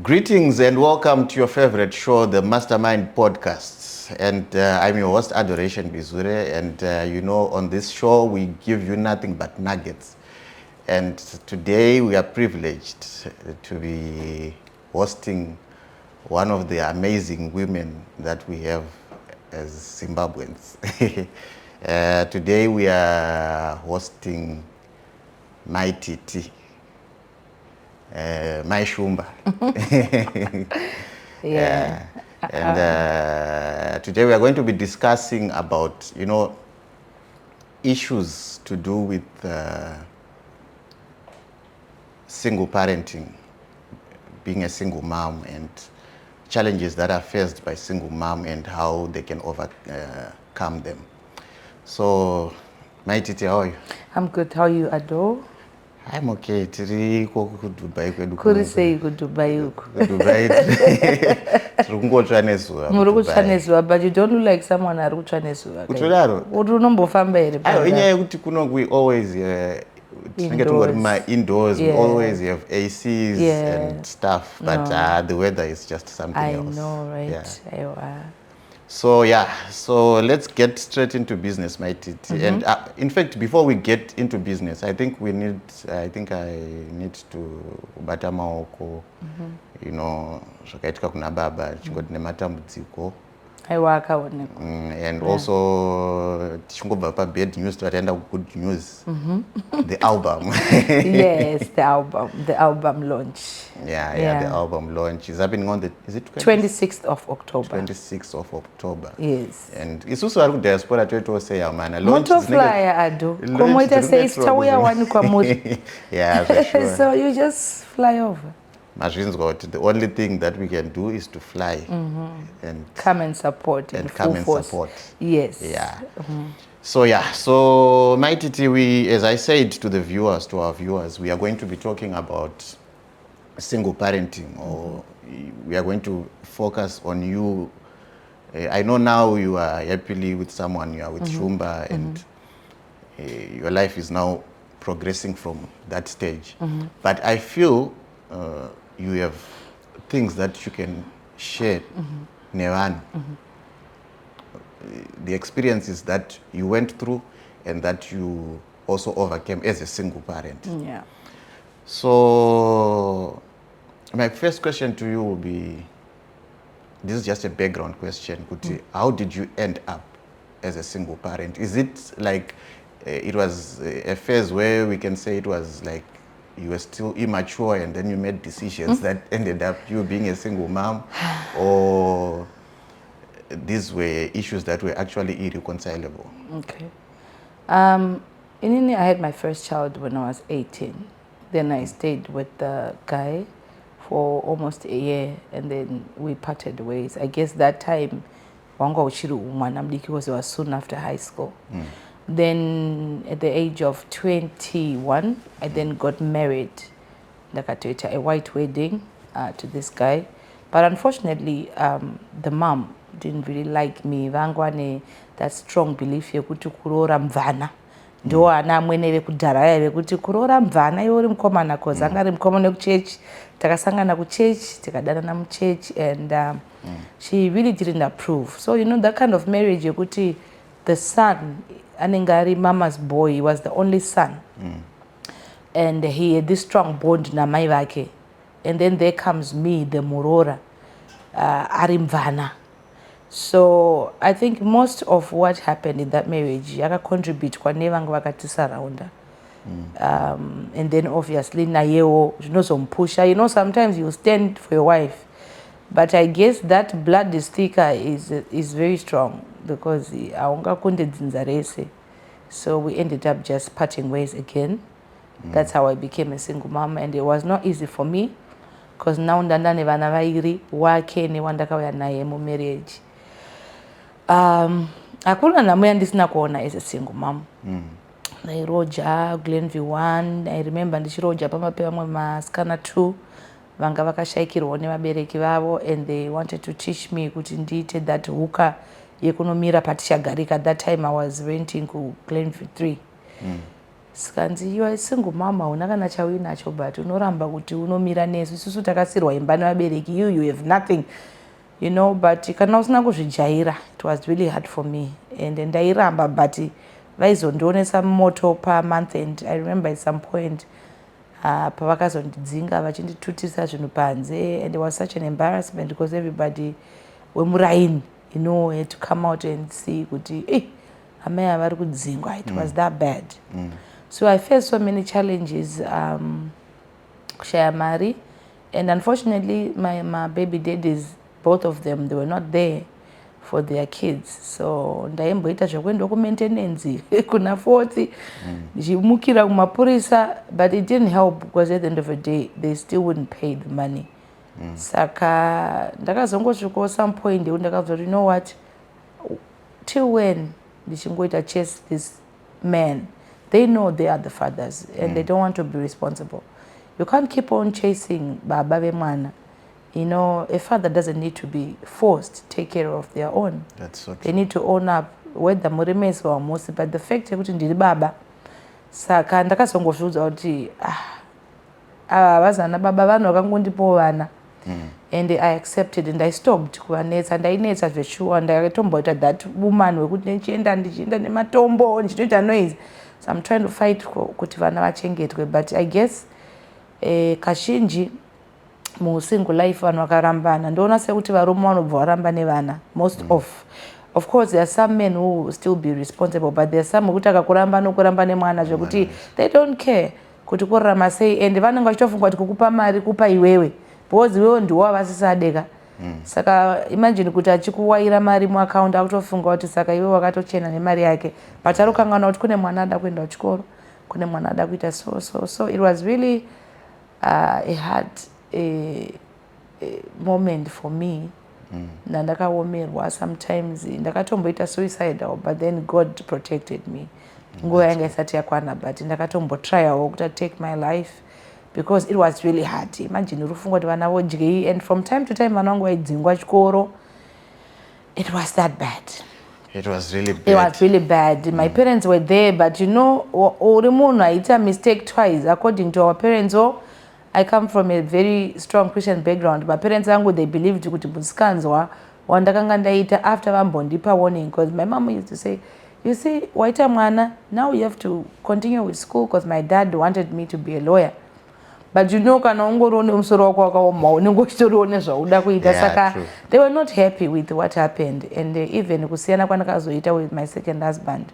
Greetings and welcome to your favorite show, the Mastermind Podcasts. And I'm your host, Adoration Bizure. And on this show, we give you nothing but nuggets. And today we are privileged to be hosting one of the amazing women that we have as Zimbabweans. Today we are hosting Mai TT. Mai Shumba. Yeah. And today we are going to be discussing about, issues to do with single parenting, being a single mom, and challenges that are faced by single mom and how they can overcome them. So, Mai TT, how are you? I'm good. How are you, Ado? I'm okay. Tiri Dubai kwedu. Kuri sei ku Dubai uku. Dubai. Turungotsva nezuva. Murukutsva nezuva, but you don't look like someone ari kutsva nezuva. Kutodaro. Kuti unombofamba here. Inyaya yekuti kuno we always indoors. We always have ACs and stuff, but the weather is just something else. I know, right? Yeah. So let's get straight into business, Mai TT. And in fact, before we get into business, I think I need to bata maoko, zvakaitika kuna baba, chingoti nematambudziko. And also, tichingobva pa-bad news, tataenda ku-good news, the album. Yes, the album launch. Yeah, the album launch is happening on is it 26th of October. 26th of October. Yes. And isusu ari kudiaspora toitoseya mana motoflyer Ado. Komoita says tauya wani kwamuri. Yeah, for sure. So you just fly over. The only thing that we can do is to fly and come and support and come and support. Yes. Yeah. So Mai TT, we, as I said to our viewers, we are going to be talking about single parenting, or we are going to focus on you. I know now you are happily with someone, you are with Shumba, and your life is now progressing from that stage. But I feel you have things that you can share, Nevan. The experiences that you went through and that you also overcame as a single parent. Yeah. So my first question to you will be, this is just a background question. How did you end up as a single parent? Is it like it was a phase where we can say it was like you were still immature and then you made decisions that ended up you being a single mom, or these were issues that were actually irreconcilable? Okay. I had my first child when I was 18. Then I stayed with the guy for almost a year, and then we parted ways. I guess that time, because it was soon after high school. Then at the age of 21, I then got married, a white wedding to this guy. But unfortunately, the mom didn't really like me. Vangwane, that strong belief yekuti kurora mvana. Ndo ana amwene vekudhara vekuti kurora mvana iwe mukomana, cause anga ari mukomana kuchechi. Takasangana kuchechi, tikadanana muchechi, and she really didn't approve. So that kind of marriage yekuti the son anengari mama's boy, he was the only son, and he had this strong bond na mai vake, and then there comes me, the murora, arimvana. So I think most of what happened in that marriage yaka contribute kwa nevangu vakati surround. And then obviously nayewo pusha. Sometimes you stand for your wife, but I guess that blood sticker is very strong, because so we ended up just parting ways again. That's how I became a single mom, and it was not easy for me, because now ndandane vana vairi wake newandakauya naye mu marriage. Akuna namuya ndisina kuona as a single mom. Nairoja Glenview 1, I remember ndichiroja pamapepa mwe masikana 2 vanga vakashaikirwa nevabereki vavo, and they wanted to teach me kuti ndiite that hooker yekunomira patichagarika. At that time I was renting ku Glenview 3. sikanzi you are a single mama una kana chawinacho but unoramba kuti unomira nesu isusu takasirwa imba nevabereki you have nothing, you know. But kana usina kuzvijaira, it was really hard for me and ndairamba, but vaizondionesa moto pa month end. I remember at some point pavakazondidzinga vachinditutisa zvinhu panze, and it was such an embarrassment because everybody wemuraini, you know, had to come out and see kuti amai avari kudzingwa. It was that bad. So I faced so many challenges, kushaya mari, and unfortunately my baby daddies, both of them, they were not there for their kids. So ndaimboita zvekuenda kumaintenance kuna 40 ndichimukira kumapurisa, but it didn't help because at the end of the day they still wouldn't pay the money. Saka ndakazongosvikawo some point ndakazoti, you know what, till when ndichingoita chase this man? They know they are the fathers and they don't want to be responsible. You can't keep on chasing baba vemwana. You know, a father doesn't need to be forced to take care of their own. That's so true. They need to own up, whether muremeso or mosi, but the fact that ndiri baba. Saka ndakazongozvudza kuti vazana baba vanhu vakangondipo vana. And I accepted and I stopped kuvanetsa. Ndainetsa zveshuwa, ndakatomboita that woman wekuti ndichienda nematombo ndichinoita noise. So I'm trying to fight kuti vana vachengetwe, but I guess kazhinji musingle life vanhu vakarambana ndoona sekuti varume vanobva varamba nevana most of course there are some men who will still be responsible, but there are some wekuti akakuramba nokuramba nemwana zvekuti they don't care kuti kurarama sei, and vanenge vachitofunga kuti kukupa mari kupa iwewe because iwewe ndiwo wavasisadeka. Saka imagine kuti achikuwaira mari muaccount akutofunga kuti saka iwewe wakatochena nemari yake, but arikangana kuti kune mwana ada kuenda kuchikoro, kune mwana ada kuita so it was really a hard moment for me. Ndakaomerwa sometimes, ndakatomboita suicidal, but then God protected me. Nguva yanga isati yakwana, but ndakatombotryawo kuti take my life because it was really hard. Imagine urufunga kuti vana vodyei, and from time to time vana vangu vaidzingwa chikoro. It was that bad. It was really bad. It was really bad. My parents were there, but you know, uri munhu aita mistake twice according to our parents. I come from a very strong Christian background. My parents angu, they believed kuti musikanzwa wandakanga ndaita after vambondipa warning, because my mom used to say, you see, waita mwana, now you have to continue with school, because my dad wanted me to be a lawyer. But you know, kana ungorone umusoro wako wakaoma unenge uchitorione zvauda kuita. Saka they were not happy with what happened, and even kusiyana kwandakazoita with my second husband,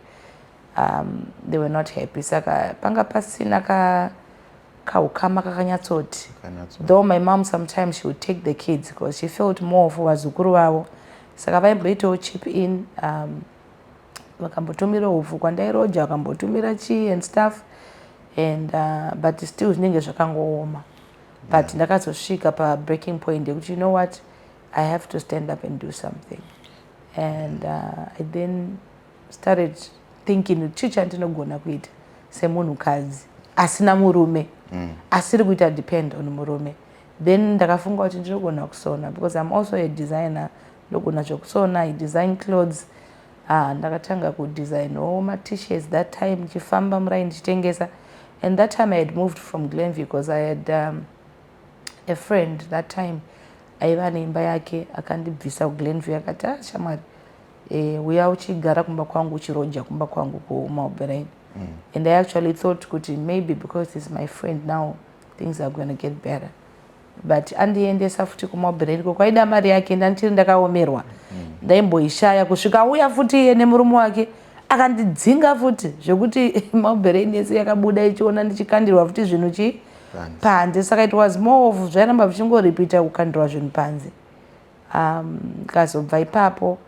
they were not happy. Saka panga pasina kaukama kakanyatsoti. Though my mom sometimes she would take the kids because she felt more for vazukuru vavo. Saka vaimboitawo chip in, vakambotumira upfu kwandairoja, vakambotumira chii and stuff, and but still zvinenge zvakangooma. But ndakazosvika pa breaking point yekuti, you know what, I have to stand up and do something. And I then started thinking chii chandinogona kuita semunhukadzi asina murume, asiri kuita depend on murume. Then ndakafunga kuti ndinogona kusona, because I'm also a designer. Ndogona zvokusona, I design clothes. Ndakatanga kudesign all my t-shirts that time, ndichifamba murai ndichitengesa. And that time I had moved from Glenview because I had a friend that time aiva neimba yake akandibvisa kuGlenview, akati shamwari uya uchigara kumba kwangu uchiroja kumba kwangu kuMauberane. And I actually thought kuti maybe because he's my friend now things are going to get better. But andiendesa futi kuMauberane kwaida mari yake ndandiri ndakaomerwa. Ndaimboishaya kusvika uya futi iye nemurume wake akandidzinga futi zvekuti Mauberane yese yakabuda ichiona ndichikandirwa futi zvinhu panze. Saka it was more of zvairamba zvichingoripita kukandirwa zvinhu panze. Ndikazobva ipapo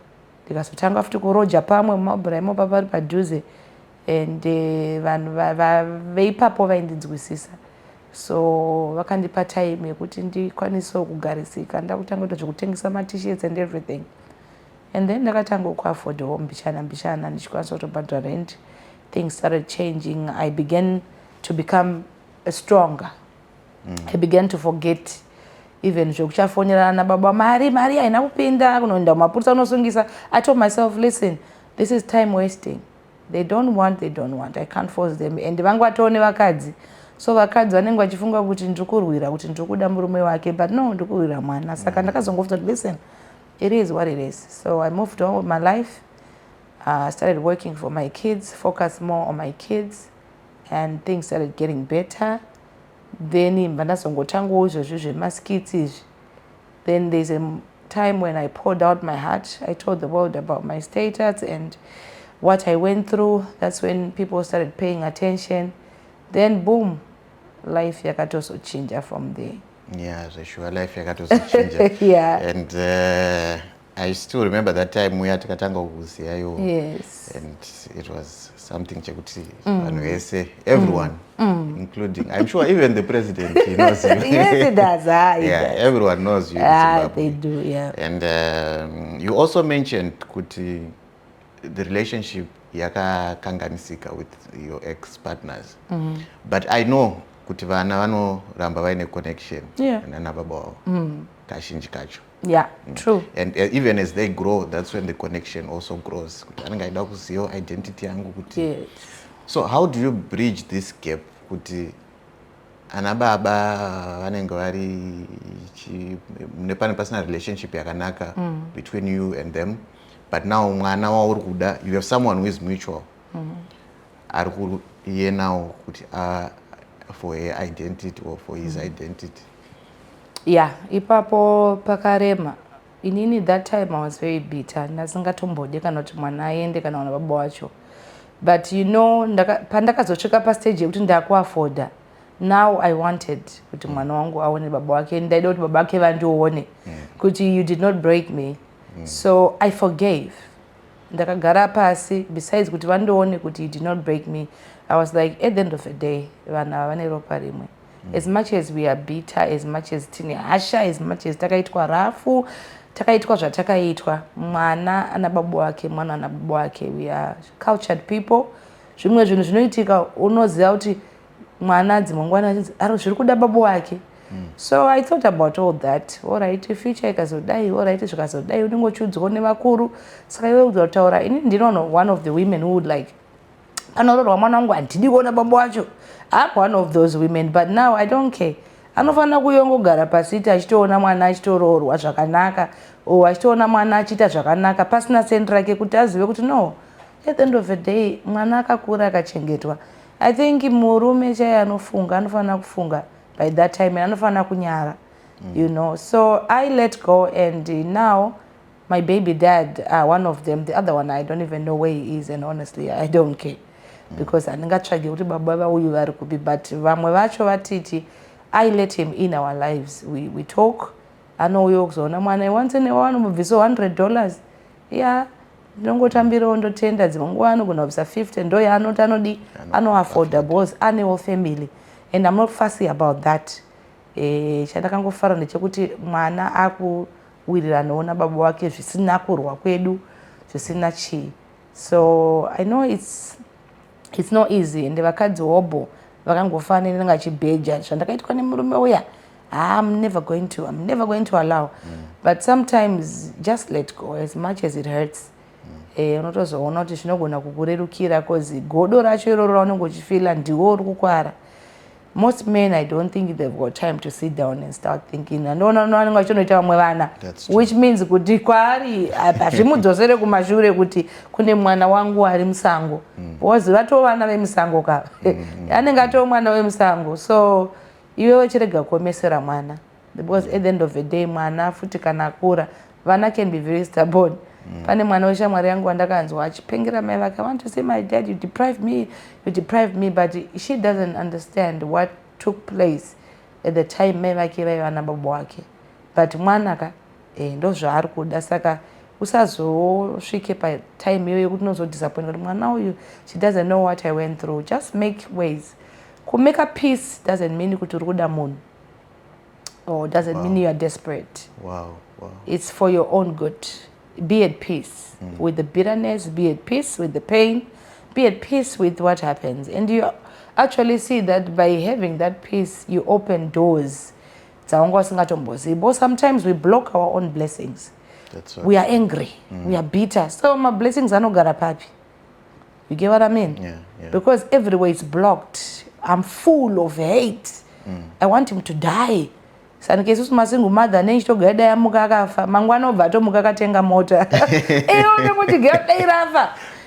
ndikazotanga futi kuroja pamwe muMauberane mopa pari padhuze, and vanhu veipapo vaindinzwisisa, so vakandipa time yekuti ndikwanisewo kugarisika. Ndakutanga kuita zvekutengesa t-shirts and everything, and then ndakatanga kuaffordwo mbishana ndichikwanisa kutobhadhara rent. Things started changing. I began to become stronger. I began to forget even zvekuchafonera nababa, mari haina kupinda kunoenda kumapurisa unosungisa. I told myself, listen, this is time wasting. they don't want, I can't force them. And vangatone vakadzi, so vakadzi vanenge vachifunga kuti ndikurwira kuti ndikuda murume wake, but no, ndikurwira mwana. Saka ndakazongofta, listen, it is what it is. So I moved on with my life. Started working for my kids, focused more on my kids, and things started getting better. Then ndazongotangawo izvozvo zvemaskits izvi. Then there's a time when I poured out my heart. I told the world about my status and what I went through. That's when people started paying attention. Then boom, life yakatoso change from there. Yeah, the sure life yakatoso change. Yeah. And I still remember that time we had Katanga Uziayo. Yes. And it was something chekuti everyone, including, I'm sure even the president, he knows you. Yes, it does. Yeah, everyone knows you in Zimbabwe. They do, yeah. And you also mentioned kuti the relationship yakakanganisika with your ex-partners. But I know kuti vana vanoramba vaine connection nana baba wavo kazhinji kacho. Yeah, true. And even as they grow, that's when the connection also grows. Identity yangu kuti. Yes. So how do you bridge this gap kuti ana baba vanenge vari nepane pasina relationship yakanaka between you and them, but now mwana wauri kuda, you have someone who is mutual. Ari kuye now kuti for her identity or for his identity. Yeah, ipapo pakarema. Inini that time I was very bitter. Ndasingatombode kana kuti mwana aende kana wana baba wacho. But you know, pandakazosvika pastage yekuti ndakuafoda. Now I wanted kuti mwana wangu aone baba wake, ndaida kuti baba wake vandione. Kuti you did not break me. So I forgave. Ndakagara pasi, besides kuti vandione kuti you did not break me. I was like, at the end of the day, vana vane ropa rimwe. As much as we are bitter, as much as tine hasha, as much as takaitwa rafu, takaitwa zvatakaitwa, mwana ana baba wake, mwana ana baba wake. We are cultured people. Zvimwe zvinhu zvinoitika unoziva kuti mwana dzimangwana zviri kuda baba wake. So I thought about all that. All right, future ikazodai, all right, zvikazodai unongochudzwa nevakuru. Saka iwe uzotaura, ini ndinono one of the women who would like, anororwa mwana wangu handidi kuona baba wacho. I'm one of those women, but now I don't care. Anofana kuyongogara pasiti achitoona mwana achitoroorwa zvakanaka, o achitoona mwana achita zvakanaka pasina sendi rake kuti azive kuti no, at the end of the day mwana akakura akachengetwa. I think murume chaiye anofunga anofana kufunga by that time, and anofana kunyara, you know. So I let go, and now my baby dad, one of them, the other one I don't even know where he is, and honestly I don't care. Because andingatsvage kuti baba vauyu vari kupi, but vamwe vacho vatiti, I let him in our lives. We talk. Anouya kuzoona mwana once in a while anomubvisa $100. Yeah, ndinongotambirawo ndotenda, dzimwe nguva anogona kubvisa 50, ndo yaanoti anodi anoafforda because anewo family, and I'm not fussy about that. Chandakangofara ndechekuti mwana akuwirira noona baba wake zvisina kurwa kwedu, zvisina chii. So I know it's not easy, and vakadzi hobo vakangofanira ngachibheja zvandakaitwa nemurume uya, I'm never going to allow. But sometimes just let go, as much as it hurts. Unotozoona kuti zvinogona kukurerukira because godo racho iroro raunenge uchifila ndiwo uri kukwara. Most men, I don't think they've got time to sit down and start thinking. And no, which means kuti kwari hazvimudzosere kumashure kuti kune mwana wangu ari musango. Because vatoo vana vemusango ka. Anenge atoo mwana wemusango. So iwewe chirega kuomesera mwana. Because at the end of the day mwana futi kana akura, vana can be very stubborn. Pane mwana weshamwari yangu wandakanzwa achipengera mai vake, I want to say my dad, you deprived me, but she doesn't understand what took place at the time mai vake vaiva nababa wake. But mwana ka ndo zvaari kuda, saka usazosvike pa time iyoyo kuti unozodisappoint kuti mwana uyu, she doesn't know what I went through. Just make ways. Ku make a peace doesn't mean kuti uri kuda munhu, or doesn't mean you are desperate. Wow. It's for your own good. Be at peace with the bitterness, be at peace with the pain, be at peace with what happens. And you actually see that by having that peace, you open doors. But sometimes we block our own blessings. That's right. We are angry, we are bitter. So my blessings are not gonna papi. You get what I mean? Yeah. Because everywhere is blocked. I'm full of hate. I want him to die. Sanikesusu masingu mother nechitogada yamuka akafa mangwana obva atomuka akatenga mota.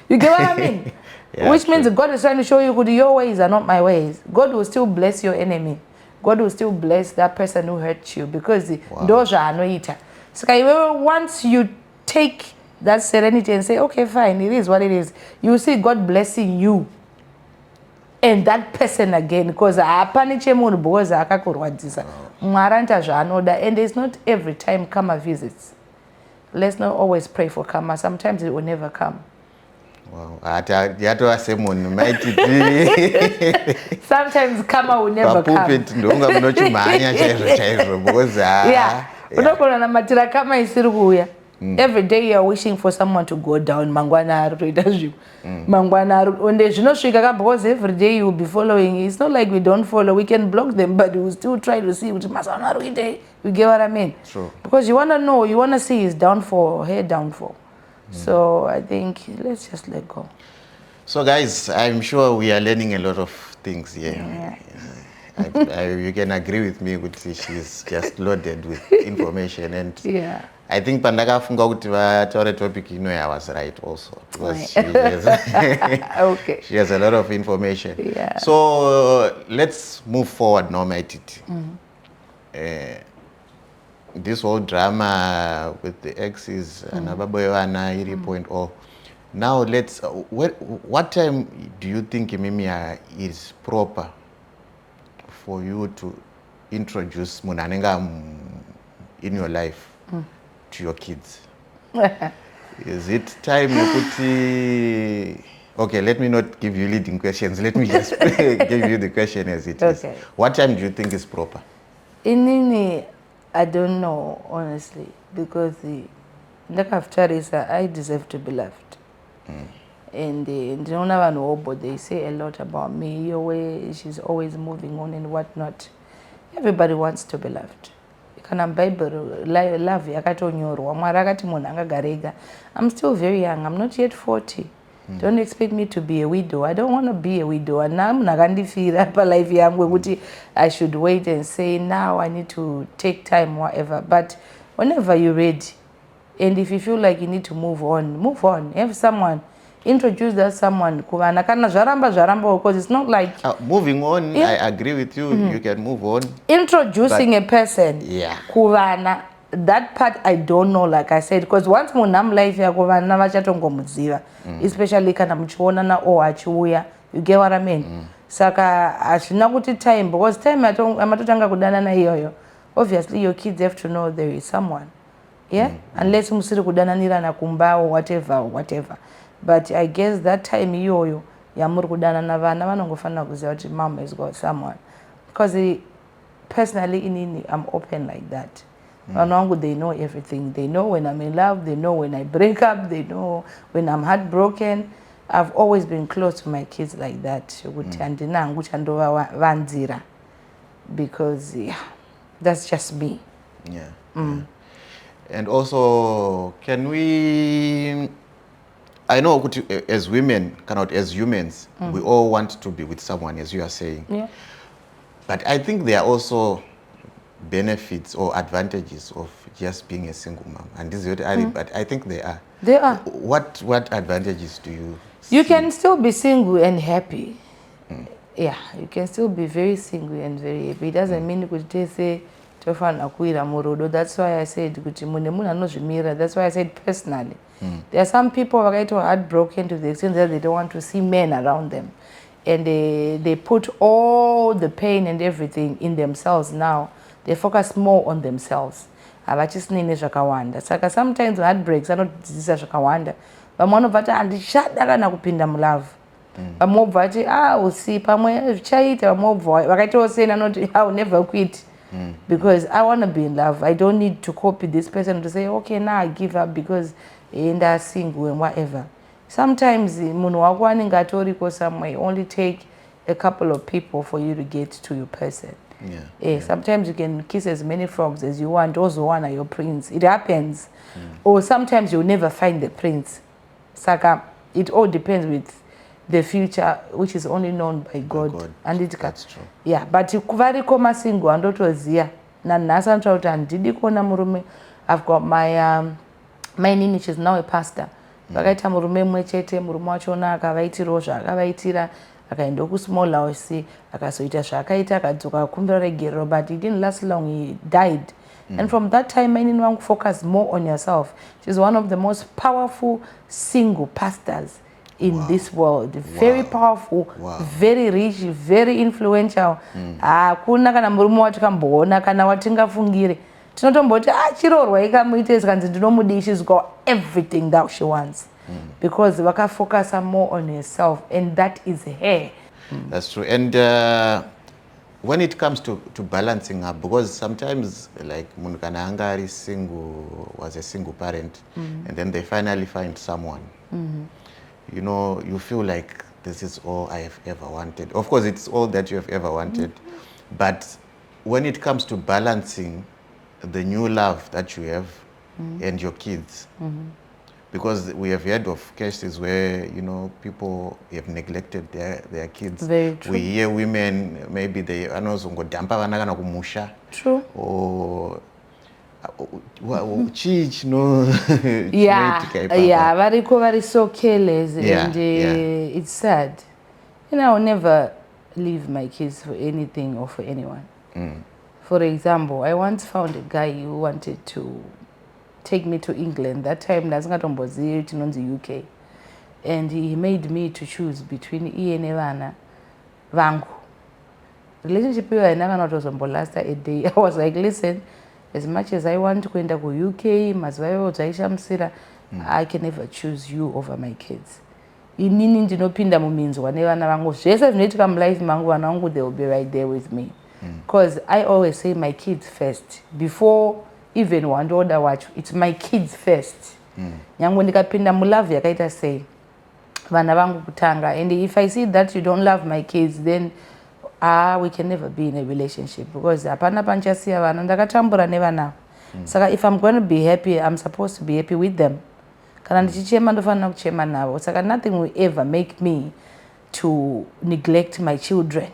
You get what I mean? Yeah, Which true. means God is trying to show you that your ways are not my ways. God will still bless your enemy. God will still bless that person who hurt you because those are anoita. So once you take that serenity and say, okay, fine, it is what it is, you will see God blessing you and that person again, because apaniche munhu because akakurwadzisa Mwari anoita zvaanoda, and it's not every time karma visits. Let's not always pray for karma. Sometimes it will never come. Wow. Yatova semunhu Mai TT. Sometimes karma will never come. Papupet ndonga munochimhanya chaizvo because yeah. Unogona namatira karma isiri kuuya. Every day you are wishing for someone to go down. Mangwana arutoita zvinhu. Mangwana onde zvinosvika ka because every day you will be following. It's not like we don't follow. We can block them, but we will still try to see which masana aruite. You get what I mean? True. Because you want to know, you want to see his downfall, her downfall. So I think let's just let go. So guys, I'm sure we are learning a lot of things here. You can agree with me that she's just loaded with information, and I think pandakafunga kuti vatore topic ino I was right also, because she has a lot of information. So let's move forward now, Mai TT. This whole drama with the exes and ababoyana iri point all. Now let's what time do you think Mimia is proper for you to introduce munanenga in your life to your kids? Is it time you put okay, let me not give you leading questions. Let me just give you the question as it is. What time do you think is proper? Inini, I don't know, honestly, because I deserve to be loved. And they say a lot about me, your way, she's always moving on and whatnot. Everybody wants to be loved. Bible love I'm still very young. I'm not yet 40. Don't expect me to be a widow. I don't want to be a widow. And I should wait and say, now I need to take time, whatever. But whenever you're ready, and if you feel like you need to move on, move on. Have someone, introduce that someone. Because it's not like... moving on, I agree with you. You can move on. Introducing a person. That part I don't know, like I said, because once munam life ya kuvana vachatongomuziva, especially kana muchionana or achiuya, you get what I mean? Saka achina kuti time, because time amatotanga kudanana iyoyo. Obviously your kids have to know there is someone. Unless musiri kudananira na kumba or whatever. But I guess that time iyoyo yamuri kudanana vana vanongofana kuziva kuti mom has got someone. Because personally I'm open like that. They know everything. They know when I'm in love. They know when I break up. They know when I'm heartbroken. I've always been close to my kids like that. Because that's just me. And also, can we... I know as women, as humans, we all want to be with someone, as you are saying. But I think there are also benefits or advantages of just being a single mom, and this is what but I think there are. There are. What advantages do you see? You can still be single and happy. Yeah, you can still be very single and very happy. It doesn't mean you could say that's why I said that's why I said personally. There are some people who are heartbroken to the extent that they don't want to see men around them, and they put all the pain and everything in themselves now. They focus more on themselves. Sometimes heartbreaks are not zvakawanda. Vamwe vanobva handishada kana kupinda mulove. Vamwe vobva vati usi pamwe zvichaita. Vamwe vobva vakaitawo sena noti I will never quit because I want to be in love. I don't need to copy this person to say okay now I give up because I'm single and whatever. Sometimes munhu wako anenge atoriko somewhere. Only take a couple of people for you to get to your person. Sometimes you can kiss as many frogs as you want. Also one are your prince. It happens. Or sometimes you'll never find the prince. Saka, it all depends with the future which is only known by God. And that's true. Yeah, but kuvariko masingo andotoziya nanhasi anotaura kuti handidi kuona murume. I've got my nini, she's now a pastor. Vakaita murume mumwe chete, murume wachona akavaitirawo zvaakavaitira, akaenda kusmall house, akazoita zvaakaita, akadzoka kumbira regerero, but it didn't last long, he died. And from that time, my nini wangu focus more on herself. She's one of the most powerful single pastors in this world. Very powerful, very rich, very influential. Hakuna kana murume watikamboona kana watingafungire. Tinotomboti chiroorwa ikamuita izikanzi ndinomudi, she's got everything that she wants. Because vakafocus more on herself, and that is her. That's true. And when it comes to balancing up, because sometimes like Munukana Angari was a single parent, and then they finally find someone. You know, you feel like this is all I have ever wanted. Of course, it's all that you have ever wanted. But when it comes to balancing the new love that you have and your kids, because we have heard of cases where, you know, people have neglected their kids. Very true. We hear women, maybe they dampa vanakana kumusha. True. Or cheech, no. Yeah, very so careless, and it's sad. And I will never leave my kids for anything or for anyone. For example, I once found a guy who wanted to take me to England. That time, Nazingatombozi, the UK. And he made me to choose between E and Evana. Vangu. Relationship with Nagana was on last a day. I was like, listen, as much as I want to go into UK, I can never choose you over my kids. Inini ndinopinda muminzo wanevana vangu zvese zvinoitika mulife mangu vana vangu, they will be right there with me. Because I always say my kids first before even wandoda wacho. It's my kids first. Nyangu ndikapinda mulove yakaita sei vana vangu kutanga, and if I see that you don't love my kids, then we can never be in a relationship, because hapana panchasiya vana ndakatambura nevana. Saka if I'm going to be happy, I'm supposed to be happy with them. Kana ndichichema ndofanira kuchema navo. Saka nothing will ever make me to neglect my children.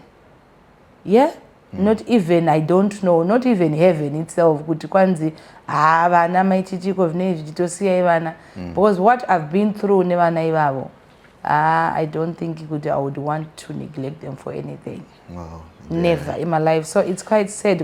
Yeah? Not even, I don't know, not even heaven itself. Kuti kwanzi, vana Mai TT kovneji jitosiya ivana. Because what I've been through nevana ivavo, I don't think I would want to neglect them for anything. Wow. Never in my life. So it's quite sad.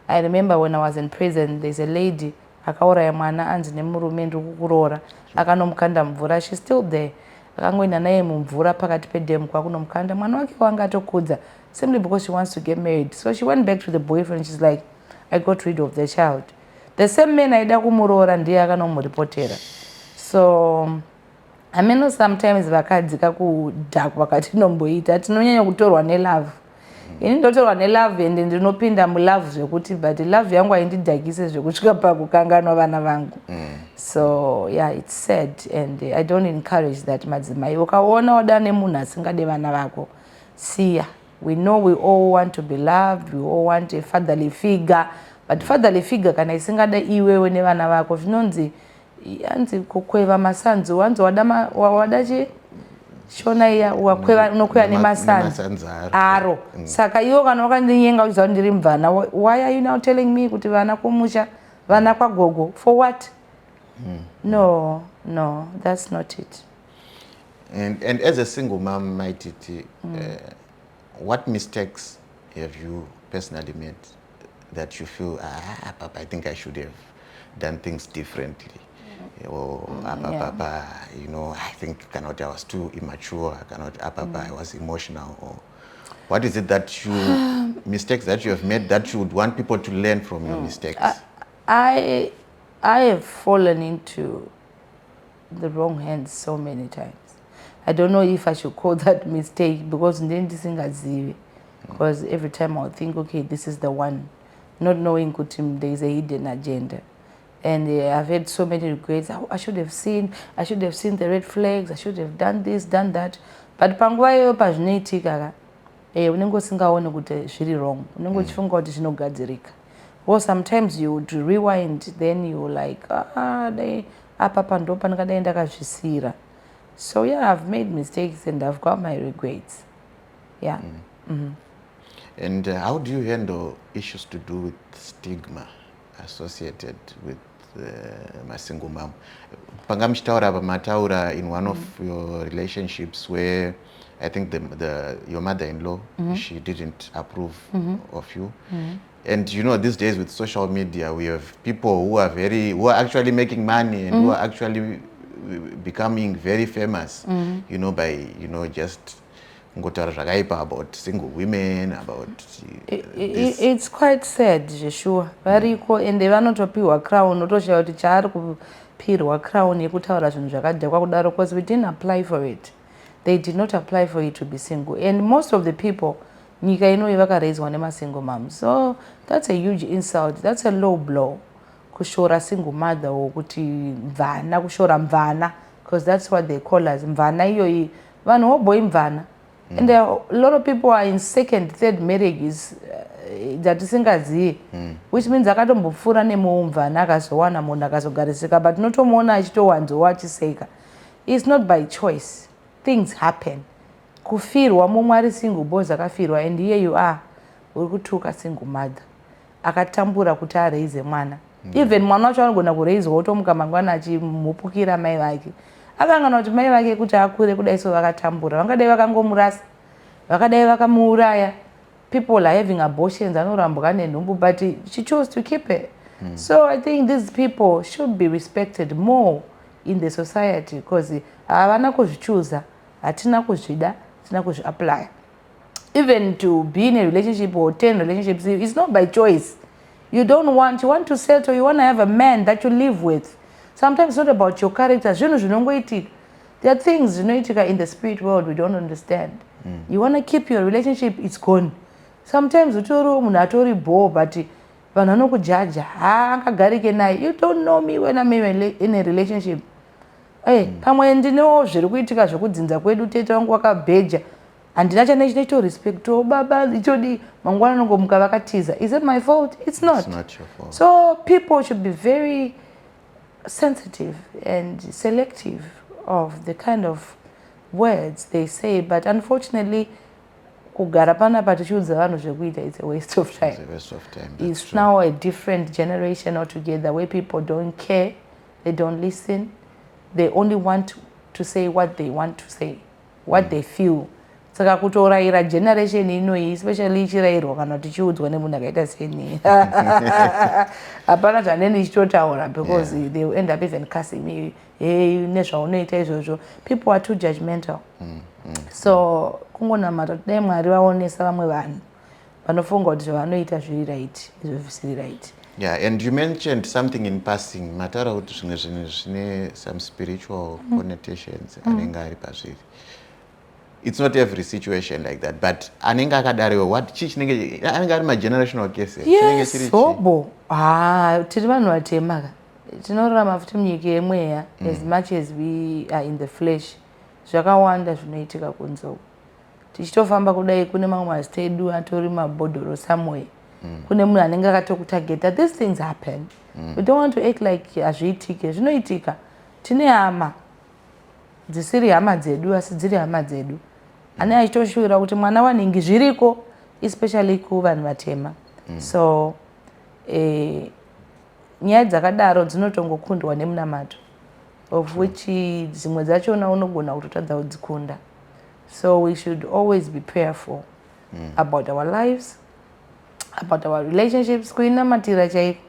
I remember when I was in prison, there's a lady, akauraya mwana anzi nemurume ndiri kukuroora, akanomukanda mvura. She's still there. Akangoenda naye mumvura pakati pedhemu kwakunomukanda. Mwana wake wanga atokudza, simply because she wants to get married. So she went back to the boyfriend. She's like, I got rid of the child. The same man aida kumuroora ndiye akanomuripotera. So I mean, sometimes vakadzi kakudhakwa katinomboita tinonyanya kutorwa nelove. Ini ndotorwa nelove ende ndinopinda mulove zvekuti, but love yangu haindidhakise zvekusvika pakukanganwa vana vangu. So yeah, it's sad, and I don't encourage that. Madzimai ukaona wada nemunhu asingade vana vako, siya. We know we all want to be loved, we all want a fatherly figure, but fatherly figure kana isingada iwewe nevana vako zvinonzi yanzi kukweva masanzu, wanzi wadachi shona iya wakweva unokweva nemasanzu aro. Saka iwo kana wakandinyenga uchiziva kuti ndiri mvana, why are you now telling me kuti vana kumusha, vana kwagogo, for what? No, that's not it. And as a single mom, Mai TT, what mistakes have you personally made that you feel, Papa, I think I should have done things differently? Or, Papa, you know, I think I was too immature, Papa, I was emotional. Or what is it that you, mistakes that you have made that you would want people to learn from your mistakes? I have fallen into the wrong hands so many times. I don't know if I should call that mistake, because every time I'll think, okay, this is the one, not knowing there is a hidden agenda. And I've had so many regrets. I should have seen the red flags, I should have done this, done that. But panguva iyoyo pazvinoitika, unenge usingaoni kuti zviri wrong, unenge uchifunga kuti zvinogadzirika. Or sometimes you would rewind, then you like, apa ndo pandakadai ndakazvisira. So yeah, I've made mistakes and I've got my regrets. Yeah. And how do you handle issues to do with stigma associated with my single mom? Pangamshtaura mataura in one of your relationships where I think your mother-in-law, she didn't approve of you. And you know, these days with social media, we have people who are actually making money and who are actually becoming very famous, you know, by, you know, just ngotaura zvakaipa about single women, about It's quite sad, sure. Variko ende vanotopiwa crown, utoshaya kuti chaari kupirwa crown yekutaura zvinhu zvakadhakwa kudaro, because we didn't apply for it. They did not apply for it to be single. And most of the people, nyika ino vakaraiswa nemasingle moms. So that's a huge insult. That's a low blow. Kushora single mother or kuti mvana, kushora mvana, because that's what they call us. Mvana iyo vanhu voboyi mvana. And there are a lot of people are in second, third marriages dzatisingazivi, which means akatombopfuura nemuumvana akazowana munhu akazogarisika, but notomuona achitowanzowa achiseka. It's not by choice. Things happen. Kufirwa mumwe ari single boys akafirwa, and here you are uri kutuka single mother akatambura kuti areize mwana. Even mwana wacho anogona kureizwa otomuka mangwana achimupukira mai vake. Akangana kuti mai vake kuti akure kudai so vakatambura, vangadai vakangomurasa, vakadai vakamuuraya. People are having abortions, anorambwa nenhumbu, but she chose to keep it. So I think these people should be respected more in the society, because havana kuzvichuza, hatina kuzvida, hatina kuzviapply. Even to be in a relationship or 10 relationships, it's not by choice. You want to settle, you want to have a man that you live with. Sometimes it's not about your character. There are things in the spirit world we don't understand. You want to keep your relationship, it's gone. Sometimes unatori bo, but you don't know me when I'm in a relationship. Hey, pamwe ndino zviri kuitika zvokudzinza kwedu tete wangu wakabheja. Handina chane respect to baba ichodi mangwana nongomuka vakatiza. Is it my fault? It's not. It's not your fault. So people should be very sensitive and selective of the kind of words they say, but unfortunately kugara panapa tichiudza vanhu zvekuita, it's a waste of time. It's a waste of time. It's true. now a different generation altogether where people don't care, they don't listen, they only want to say what they want to say, what they feel. Saka kutoraira generation inoyi, especially ichirairwa kana tichiudzwa nemunhu akaita seni. Hapana zvaneni ichitotaura, because they will end up even cursing me. Hey, nezvaunoita izvozvo. People are too judgmental. So kungonamata kuti dai Mwari vaonesa vamwe vanhu vanofunga kuti zvavanoita zviri right, izvo zvisiri right. Yeah, and you mentioned something in passing. Mataura kuti zvimwe zvinhu zvine some spiritual connotations anenge ari pazviri. It's not every situation like that, but anenge akadariwo what chinenge anenge ari generational cases. Yes, hobo. Tiri vanhu vatema. Tinorarama futi munyika yemweya, as much as we are in the flesh. Zvakawanda zvinoitika kunze. Tichitofamba kudai kune mamwe mazita edu atori mabhodhoro somewhere. Kune munhu anenge akatokutageta. These things happen. We don't want to act like hazviitike. Zvinoitika. Tine hama dzisiri hama dzedu asi dziri hama dzedu. Ane achitoshuvira kuti mwana waningi zviriko, especially kuvanhu vatema. So nyaya dzakadaro dzinotongokundwa nemunamato, of which dzimwe dzachona unogona kutotadza kudzikunda. So we should always be prayerful about our lives, about our relationships, kuinamatira chaiko.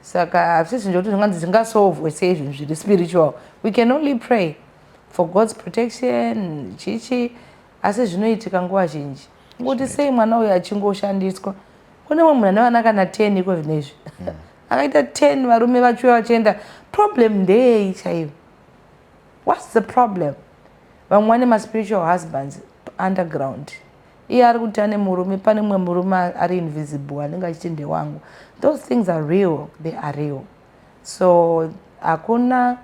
Saka hazvisi zvinhu kuti zvinganzi zvingasolvwe sei zvinhu zviri spiritual. We can only pray for God's protection, chichi, asi zvinoitika nguva zhinji. Ngokuti sei mwana uyu achingoshandiswa. Kune mumwe munhu ane vana kana 10 iko zvinezvi. Akaita 10 varume vachiuya vachienda. Problem ndei chaivo. What's the problem? Vamwe vane ma-spiritual husbands underground. Iye ari kuti ane murume, pane mumwe murume ari invisible anenge achiti ndewangu. Those things are real. They are real. So hakuna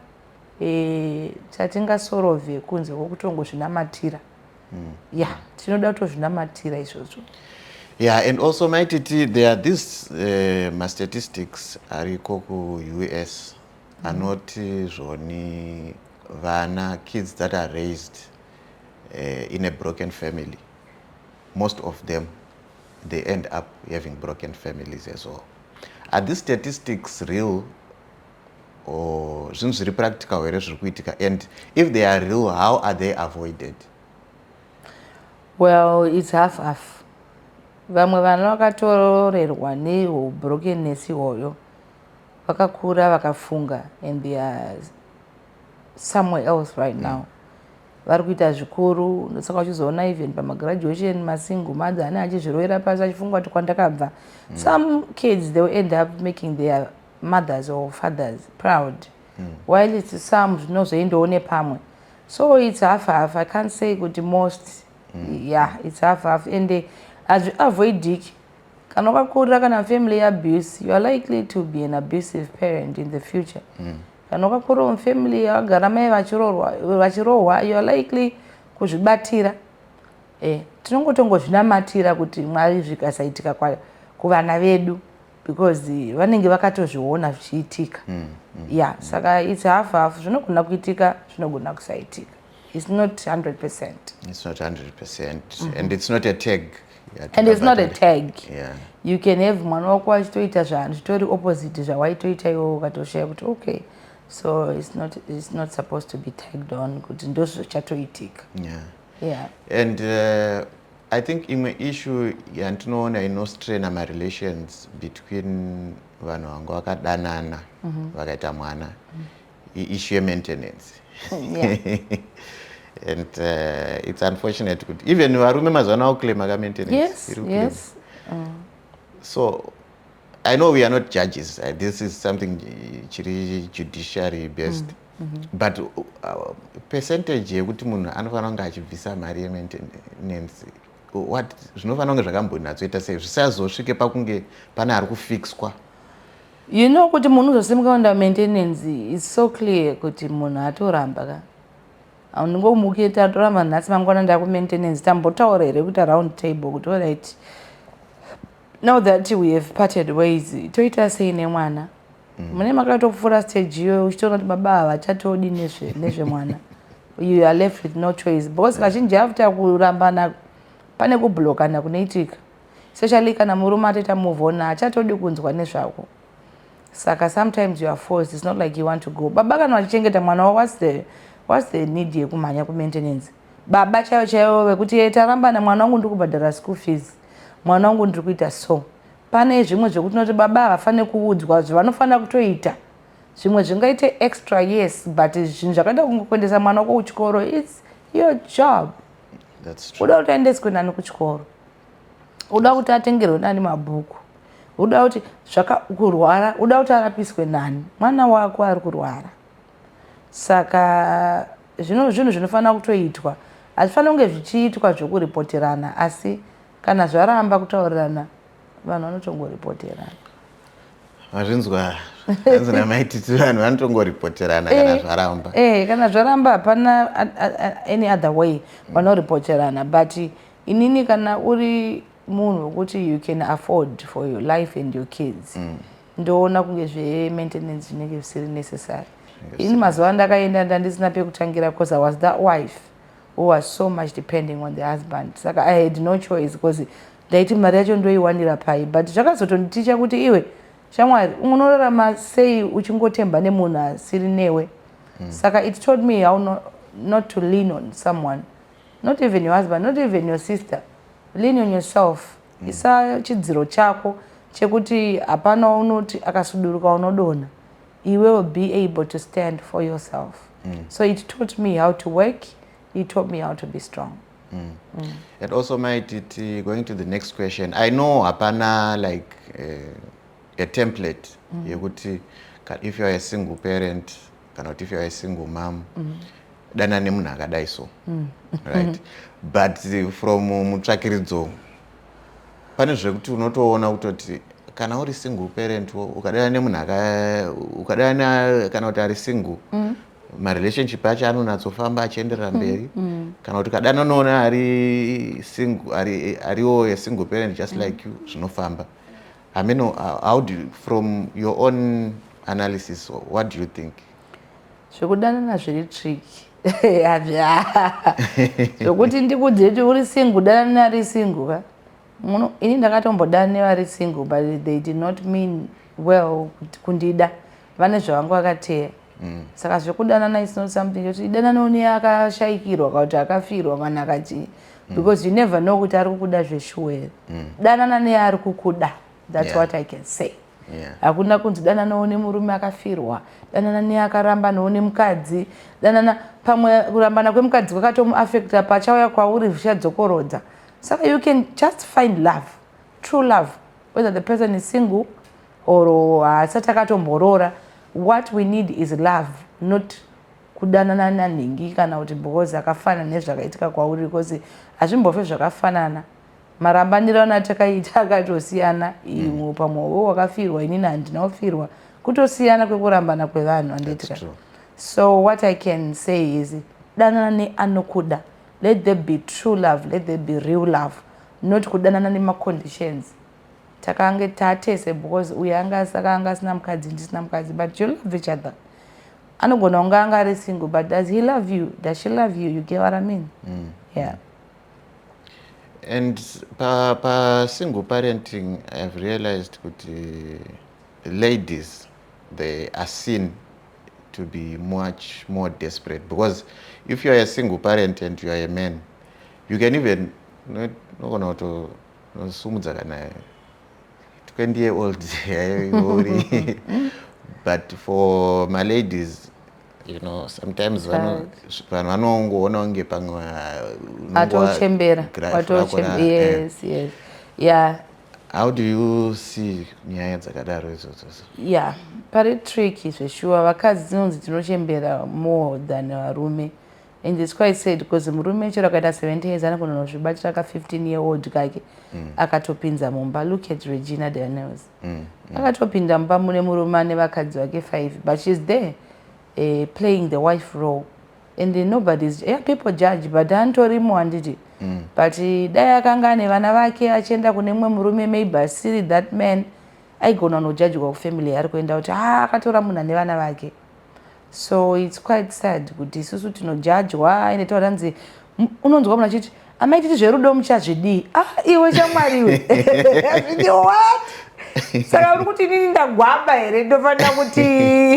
chatingasorove kunze kwokutongozvinamatira. Yeah, tinoda kutozvinamatira izvozvo. Yeah, and also Mai TT, there are these statistics ariko ku US anoti zvoni vana, kids that are raised in a broken family, most of them, they end up having broken families as well. Are these statistics real or zvinhu zviri practical here zviri kuitika? And if they are real, how are they avoided? Well, it's half. Vamwe vana vakatorerwa nebrokenness iyoyo vakakura vakafunga and they are somewhere else right now. Vari kuita zvikuru, saka uchizoona even pamagraduation masingle mother ane achizvirovera pasi achifunga kuti kwandakabva. Some kids, they will end up making their mothers or fathers proud, while it's some zvinozoendawo nepamwe. So it's half. I can't say kuti most. Yeah, it's half. And avoidiki. Kana wakakura kana family abuse, you are likely to be an abusive parent in the future. Kana wakakura family yagara mai vachirohwa, you are likely kuzvibatira. Tinongotongozvinamatira kuti Mwari zvikasaitika kuvana vedu because vanenge vakatozviona zvichiitika. Yeah, saka it's half. Zvinogona kuitika, zvinogona kusaitika. It's not 100%. It's not 100%. And it's not a tag. And it's not a tag. Yeah. You can have mwana wako achitoita zvanhu zvitori opposite zvawaitoita iwo ukatoshaya kuti okay, so it's not supposed to be tagged on kuti ndozvichatoitika. Yeah. And I think imwe issue yandinoona inostraina marelations between vanhu vanga vakadanana vakaita mwana issue yemaintenance. And it's unfortunate kuti even varume mazuva ano claim maintenance. Yes. So I know we are not judges. This is something judiciary based. But percentage yekuti munhu anofanira kunge achibvisa mari yemaintenance, what zvinofanira kunge zvakambonyatsoita sei zvisazosvike pakunge pane ari kufixwa? You know kuti munhu uzosimuka unda maintenance, it's so clear kuti munhu atoramba ka. Ndingomuke tatoramba nhasi mangwana ndaku maintenance, tambotaura here kuti round table kuti all right, now that we have parted ways, toita sei nemwana? Mune makatopfuura stage iyo uchitoona kuti baba havachatodi nezvemwana. You are left with no choice because kazhinji after kurambana pane kublokana kunoitika, especially kana murume atoita move on achatodi kunzwa nezvako. Saka sometimes you are forced. It's not like you want to go. Baba kana vachichengeta mwana wako, what's the need yekumhanya kumaintenance? Baba chaiwo wekuti tarambana mwana wangu ndikubhadhara school fees, mwana wangu ndiri kuita so. Pane zvimwe zvekuti noti baba havafane kuudzwa zvavanofanira kutoita. Zvimwe zvingaite extra, yes, but zvinhu zvakaita kungokuendesa mwana wako kuchikoro, it's your job. That's true. Uda kuti aendeswe nani kuchikoro, uda kuti atengerwe nani mabhuku, uda kuti kurwara, uda kuti arapiswe nani, mwana wako ari kurwara. Saka zvinhu zvinofanira kutoitwa. Hazvifanira kunge zvichiitwa zvokuripoterana, asi kana zvaramba kutaurirana vanhu vanotongoripoterana. Mazvinzwa hanzi naMai TT vanhu vanotongoripoterana kana zvaramba. Kana zvaramba hapana any other way vanoripoterana, but inini kana uri munhu wekuti you can afford for your life and your kids, ndoona kunge zve-maintenance zvinenge zvisiri necessary. Ini mazuva ndakaenda ndandisina pekutangira because I was that wife who was so much depending on the husband. Saka I had no choice because ndaiti mari yacho ndoiwanira pai, but zvakazotonditicha kuti iwe shamwari unorarama sei uchingotemba nemunhu asiri newe. Saka it taught me how not to lean on someone, not even your husband, not even your sister. Lean on yourself. Isa chidziro chako chekuti hapana unoti akasuduruka unodona. You will be able to stand for yourself. So it taught me how to work. It taught me how to be strong. And also, Mai TT, going to the next question, I know hapana like a template. If you are a single parent, cannot if you are a single mom, dana nemunhu akadai so, right? But from mutsvakiridzo, pane zvekuti unotoona kutoti kana uri single parent ukadana nemunhu ukadana kana kuti ari single, marelationship acho anonatsofamba achienderera mberi. Kana kuti kadana unoona ari single, ariwo a single parent just like you, zvinofamba. I mean, how do you, from your own analysis, what do you think? zvekudanana zviri tricky zvokuti ndikudze kuti uri single danana neari single ka ini ndakatombodana nevari single but they did not mean well kundida vane zvavanga vakateya saka zvekudanana is not something kuti danana une akashayikirwa kana kuti akafirwa kana akati because you never know kuti ari kukuda zveshuwe danana neari kukuda. That's what I can say. Hakuna kunzi danana une murume akafirwa, danana neakaramba noune mukadzi, danana pamwe kurambana kwemukadzi kwakatomuaffecta pachauya kwauri zvichadzokorodza. Saka you can just find love, true love, whether the person is single or asati akatomborora. What we need is love, not kudanana naningi kana kuti because akafanana nezvakaitika kwauri because hazvimbofe zvakafanana. Marambaniro anatakaita akatosiyana iwo pamwe wewe wakafirwa inini handinofirwa kutosiyana kwekurambana kwevanhu anditira. So what I can say is danana neanokuda. Let there be true love, let there be real love, not kudanana nemaconditions. Takange tatese because uyanga saka anga sina mukadzi ndisina mukadzi but you love each other. Anogona kunga anga ari single but does he love you? Does she love you? You get what I mean? Yeah. And single parenting, I've realized that ladies, they are seen to be much more desperate because if you are a single parent and you are a man, you can even not know to 20-year-old but for my ladies, you know, sometimes yes, yes. Yeah. How do you see yeah, very tricky for sure. Vakadzi dzinonzi tinochembera more than varume. And it's quite sad because murume chero akaita 70 years anogona kuzvibatira ka 15-year-old kake akatopinza mumba. Look at Regina Daniels. Akatopinda mumba mune murume ane vakadzi vake 5 but she's there playing the wife role. And nobody's, yeah, people judge but antorimo handiti. But dai akanga ane vana vake achienda kune mumwe murume maybe asiri that man aigona nojudgwa kufamily ari kuenda kuti akatora munhu ane vana vake. So it's quite sad kuti isusu tinojudgwa ine taura nzi unonzwa munhu achiti Mai Titi zverudo muchazvidii iwe shamwariwe azvidi what. Saka uri kuti inini ndagwamba here ndofanira kuti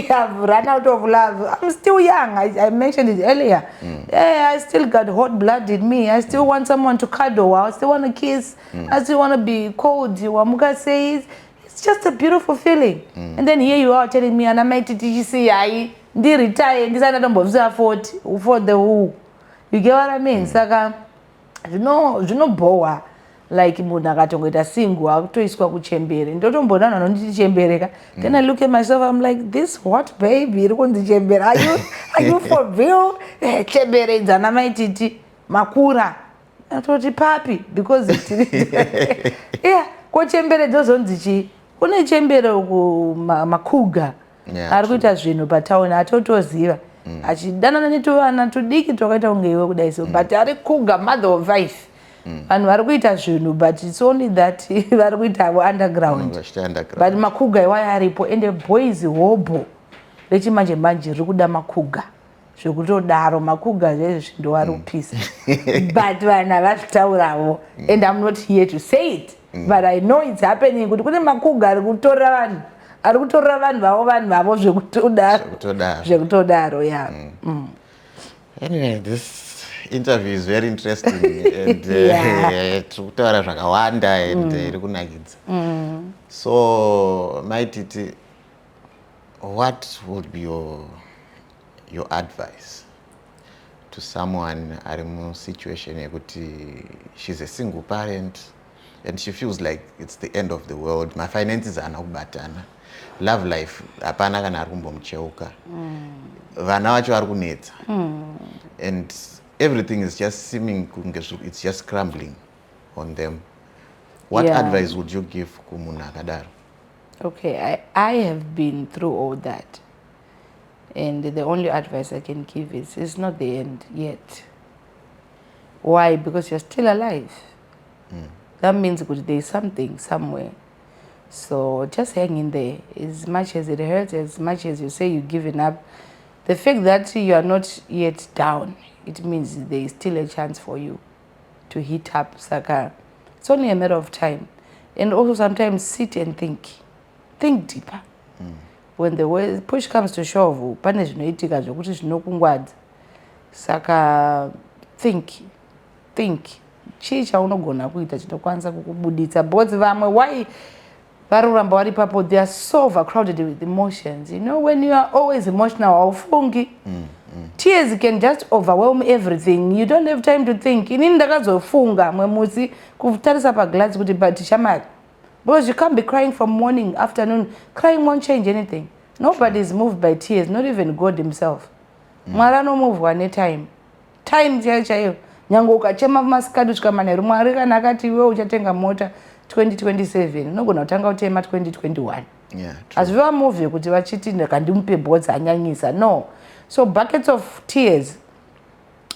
I've run out of love. I'm still young. I mentioned it earlier. I still got hot blood in me. I still want someone to cuddle. I still want to kiss. I still want to be cold. Wamuka says it's just a beautiful feeling. And then here you are telling me ana Mai Titi see I ndi retire ndisana ndombobvisa 40 for the who. You get what I mean? Saka zvinobowa like munhu akatongoita single akutoiswa kuchembere ndotombona vanhu vanondichembereka. Then I look at myself, I'm like, this what baby iri kundichembera? Are you for real? Chembere dzana Mai Titi makura atoti papi because yeah kochembere dzozonzi chi kune chembere makuga ari kuita zvinhu patauni atotoziva achidanana netuvana tudiki twakaita kunge iwe kudai so but ari kuga mother of 5 vanhu vari kuita zvinhu but it's only that vari kuita underground but makuga iwayo aripo and boys hobo rechimanje manje riri kuda makuga zvekutodaro makuga zvezvi ndo vari kupisa but vanhu havazvitauravo and I'm not here to say it but I know it's happening kuti kune makuga ari kutorera vanhu vavo zvekutodaro yeah. Anyway, this interview is very interesting and tikutaura zvakawanda and iri kunakidza. So Mai Titi, what would be your advice to someone ari musituation yekuti she's a single parent and she feels like it's the end of the world, my finances haana kubatana, love life hapana kana ari kumbomucheuka, vana vacho vari kunetsa and everything is just seeming it's just crumbling on them. What advice would you give kumunhu akadaro? Okay, I have been through all that and the only advice I can give is it's not the end yet. Why? Because you're still alive. That means there's something somewhere. So just hang in there. As much as it hurts, as much as you say you've given up, The fact that you are not yet down, it means there is still a chance for you to hit up. Saka, it's only a matter of time. And also sometimes sit and think deeper. When the push comes to shove, pane zvinoitika zvokuti zvinokungwadza. Saka think. Chii chaunogona kuita chinokwanisa kukubuditsa. Because vamwe why varoramba vari papo, they are so overcrowded with emotions. You know, when you are always emotional, haufungi. Tears can just overwhelm everything. You don't have time to think. Inini ndakazofunga mwemusi kutarisa paglass kuti but shamari. Because you can't be crying from morning, afternoon. Crying won't change anything. Nobody is moved by tears, not even God himself. Mwari anomuvwa ane time. Time chaiyo. Nyango ukachema masikati kusvika manheru, Mwari kana akati iwe uchatenga mota 2027, unogona kutanga utema 2021. Yeah, Hazviva move kuti vachiti ndakandimupe bhodzi anyanyisa. No. So buckets of tears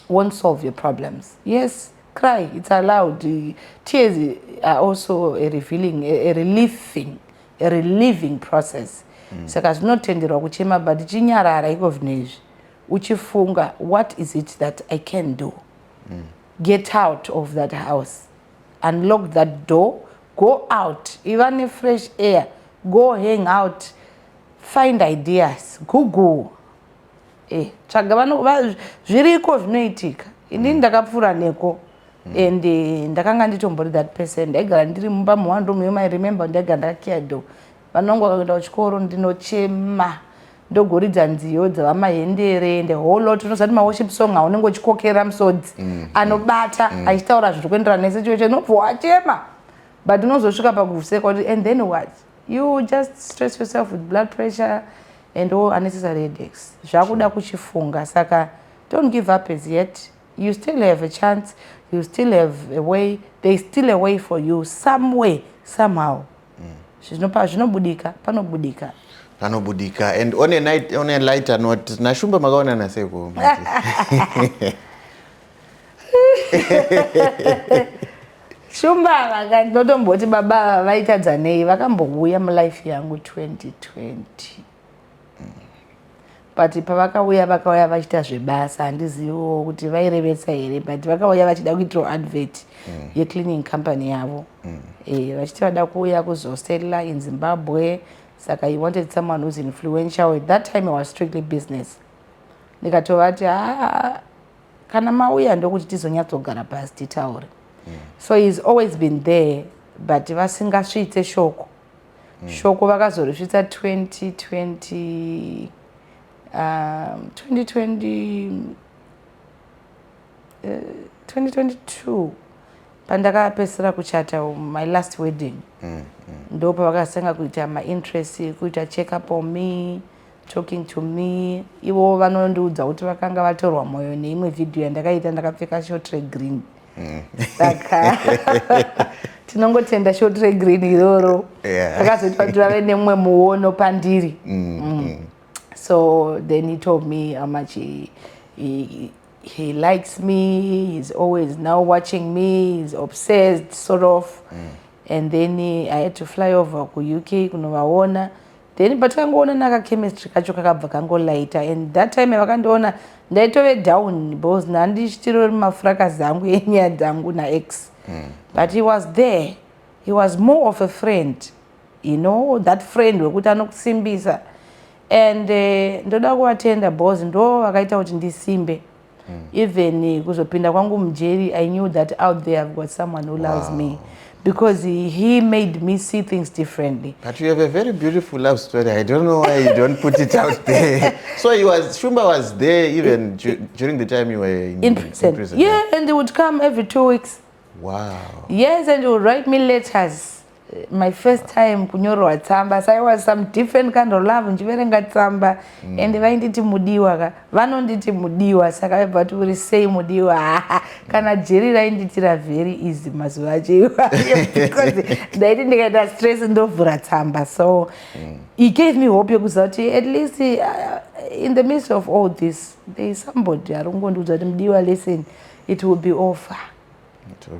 won't solve your problems. Yes, cry, it's allowed. Tears are also a relieving process. Saka zvinotenderwa kuchema, but chinyarara iko zvinezvi. Uchifunga, what is it that I can do? Get out of that house. Unlock that door. Go out. Even if fresh air. Go hang out. Find ideas. Google. Zviriko zvinoitika. Inini ndakapfuura neko. And ndakanga nditombori that person. Ndaigara ndiri mumba muwando muyo, I remember ndaigara ndakakiado. Vanongo vakaenda kuchikoro ndinochema. Ndogoridza nziyo dzavamahendere and the whole lot. Unozati worship song aunenge uchikokera musodzi anobata achitaura zviri kuenderana nesituation, unobva wachema. But unozosvika pakuvhuseka kuti and then what? You just stress yourself with blood pressure and all unnecessary headaches. Zvakuda kuchifunga. Saka don't give up as yet. You still have a chance. You still have a way. There is still a way for you, some way, somehow. Zvinobudika, panobudika. And on a lighter note, nashumba makaona naseko. Shumba vakandotomboti baba vaitadzanei vakambouya mulife yangu 2020. But pavakauya vachita zvebasa, handizivo kuti vairevetsa here, but vakauya vachida kuitira advert yecleaning company yavo. Vachiti vada kuuya kuzosella in Zimbabwe. Saka he wanted someone who's influential. At that time it was strictly business. Ndikatovati kana mauya ndokuti tizonyatsogara pasi titaure. So he's always been there, but vasingasvitse shoko. Shoko vakazorusvitsa 2022 pandakapesera kuchata my last wedding. Ndo pavakasanga kuita interest, kuita check up on me, talking to me. Ivo vanondiudza kuti vakanga vatorwa moyo neimwe video yandakaita ndakapfeka short red green. Saka tinongotenda short red green iroro. Vakazoti kuti vave nemumwe muono pandiri. So then he told me how much he likes me. He's always now watching me. He's obsessed, sort of. And then I had to fly over to UK kunovaona. Then patangoona naka chemistry kacho kakabva kangolaita. And that time vakandiona ndaitove down because nandichitiro mafracas zangu enyaya dzangu naex. But he was there. He was more of a friend. You know, that friend wekuti anokusimbisa. And ndoda kuatenda because ndo vakaita kuti ndisimbe. Even kuzopinda kwangu mujeri, I knew that out there I've got someone who loves me. Because he made me see things differently. But you have a very beautiful love story. I don't know why you don't put it out there. So Shumba was there even during the time you were in prison. Yeah, and they would come every 2 weeks. Wow. Yes, and they would write me letters. My first time kunyorwa tsamba, so I was some different kind of love. Njiverenga tsamba, and vainditi mudiwa, vanonditi mudiwa, saka but we say mudiwa. Kana jeri rainditira very easy mazuva achiwa because they didn't get that stress ndovhura tsamba. So he gave me hope yekuzati at least in the midst of all this there is somebody arongondiudza kuti mudiwa, listen, it will be over.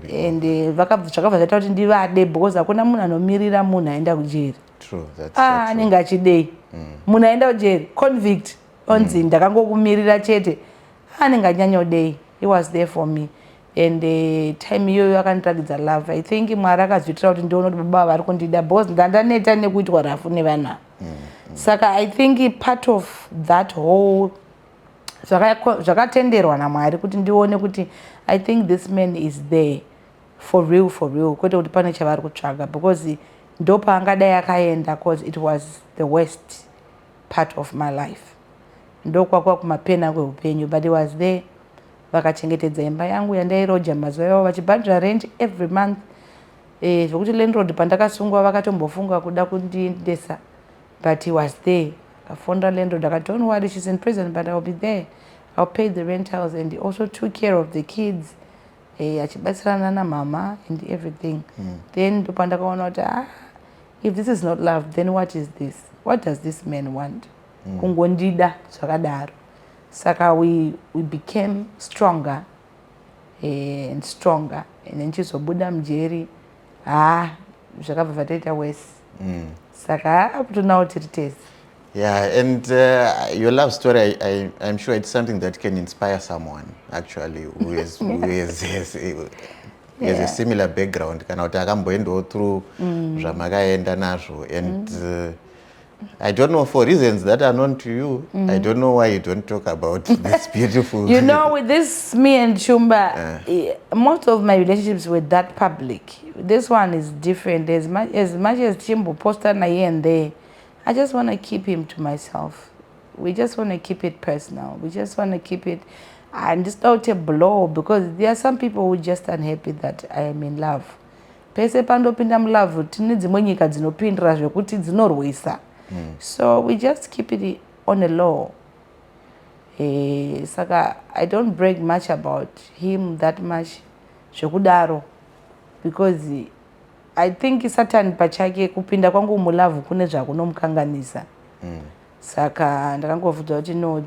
And zvakabva zvaita kuti ndivade because hakuna munhu anomirira munhu aenda kujeri. True, that's anenge achidei. Munhu aenda kujeri, convict. onzi ndakangokumirira chete anenge anyanyodei. He was there for me. And time iyoyo akanditrakidza love. I think Mwari akazviitira kuti ndione kuti baba vari kundida because ndandaneta nekuitwa rafu nevana. Saka I think part of that whole zvakatenderwa naMwari kuti ndione kuti I think this man is there for real kwete kuti pane chavari kutsvaga because ndo paangadai akaenda because it was the worst part of my life. Ndo kwakwa kumapena kweupenyu but he was there. Vakachengetedza imba yangu yandairoja mazuva iwayo vachibhadhira rent every month. Zvokuti landlord pandakasungwa vakatombofunga kuda kundiendesa but he was there. Akafonda landlord akati don't worry, she's in prison but I'll be there. I'll pay the rentals, and he also took care of the kids. Achibatsirana na mama and everything. Then ndo pandakaona kuti if this is not love, then what is this? What does this man want? Kungondida zvakadaro. Saka we became stronger and stronger, and then chizobuda mujeri zvakabva zvataita worse. Saka up to now till it is. Yeah, and your love story, I'm sure it's something that can inspire someone actually who has a similar background. Kana kuti akamboendawo through zvamakaenda nazvo, and I don't know, for reasons that are known to you, I don't know why you don't talk about this beautiful. You know, with this, me and Shumba, most of my relationships were that public. This one is different. As much as Chimbo posted here and there, I just want to keep him to myself. We just want to keep it personal. We just want to keep it, and just not a blow, because there are some people who are just unhappy that I am in love. Pese pandopinda mlove, tine dzimwe nyika dzinopindira zvekuti dzinorwisa. So we just keep it on the low. Saka I don't brag much about him that much zvekudaro, because I think Satan pachake kupinda kwangu mulavu kune zvakunomukanganisa. Saka ndakangovudza kuti no,